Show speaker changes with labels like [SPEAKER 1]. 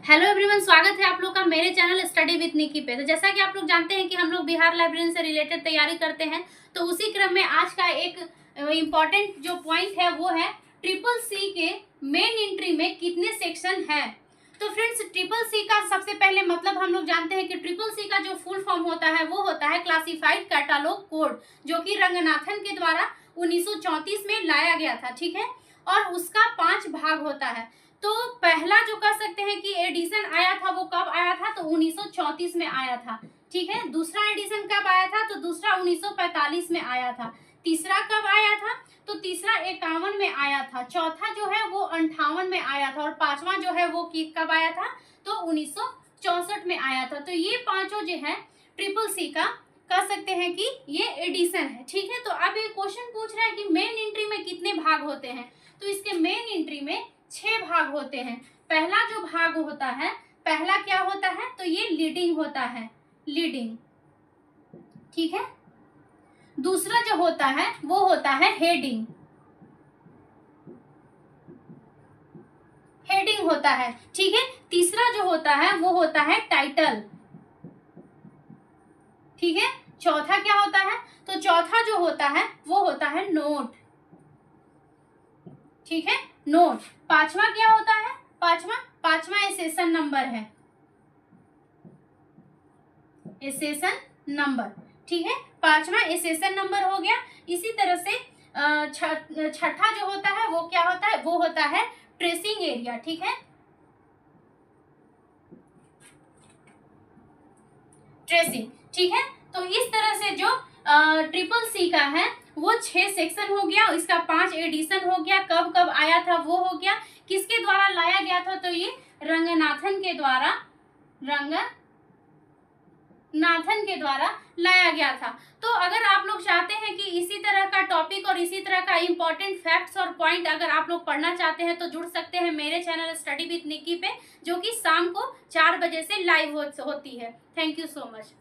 [SPEAKER 1] Hello everyone, स्वागत है आप लोग का मेरे चैनल स्टडी विद निकी पे। तो जैसा कि आप लोग जानते हैं कि हम लोग बिहार लाइब्रेरियन से रिलेटेड तैयारी करते हैं, तो उसी क्रम में आज का एक इम्पॉर्टेंट जो पॉइंट है वो है ट्रिपल सी के मेन एंट्री में कितने सेक्शन हैं। तो फ्रेंड्स, ट्रिपल सी का सबसे पहले मतलब हम लोग जानते हैं कि ट्रिपल सी का जो फुल फॉर्म होता है वो होता है क्लासिफाइड कैटालॉग कोड, जो कि रंगनाथन के द्वारा 1934 में लाया गया था। ठीक है, और उसका 5 भाग होता है। तो पहला जो कह सकते हैं कि एडिशन आया था वो कब आया था, तो 1934 में आया था। ठीक है, दूसरा एडिशन कब आया था, तो दूसरा 1945 में आया था। तीसरा कब आया था, तो तीसरा 51 में आया था। चौथा जो है वो 58 में आया था, और पांचवा जो है वो कब आया था, तो 1964 में आया था। तो ये पांचों जो है ट्रिपल सी का कह सकते हैं कि ये एडिशन है। ठीक है, तो अब ये क्वेश्चन पूछ रहा है कि मेन एंट्री में कितने भाग होते हैं। तो इसके मेन एंट्री में 6 भाग होते हैं। पहला जो भाग होता है, पहला क्या होता है, तो ये लीडिंग होता है, लीडिंग। ठीक है, दूसरा जो होता है वो होता है हेडिंग, हेडिंग होता है। ठीक है, तीसरा जो होता है वो होता है टाइटल। ठीक है, चौथा क्या होता है, तो चौथा जो होता है वो होता है नोट। ठीक है, नोट। पांचवा क्या होता है, पांचवा एसेशन नंबर है, एसेशन नंबर। ठीक है, पांचवा एसेशन नंबर हो गया। इसी तरह से छठा जो होता है वो क्या होता है, वो होता है ट्रेसिंग एरिया। ठीक है, ट्रेसिंग। ठीक है, तो इस तरह से जो ट्रिपल सी का है वो 6 सेक्शन हो गया, इसका 5 एडिशन हो गया, कब कब आया था वो हो गया, किसके द्वारा लाया गया था, तो ये रंगनाथन के द्वारा, रंगनाथन के द्वारा लाया गया था। तो अगर आप लोग चाहते हैं कि इसी तरह का टॉपिक और इसी तरह का इंपॉर्टेंट फैक्ट्स और पॉइंट अगर आप लोग पढ़ना चाहते हैं तो जुड़ सकते हैं मेरे चैनल स्टडी विद निकी पे, जो कि शाम को 4 बजे से लाइव होती है। Thank you so much.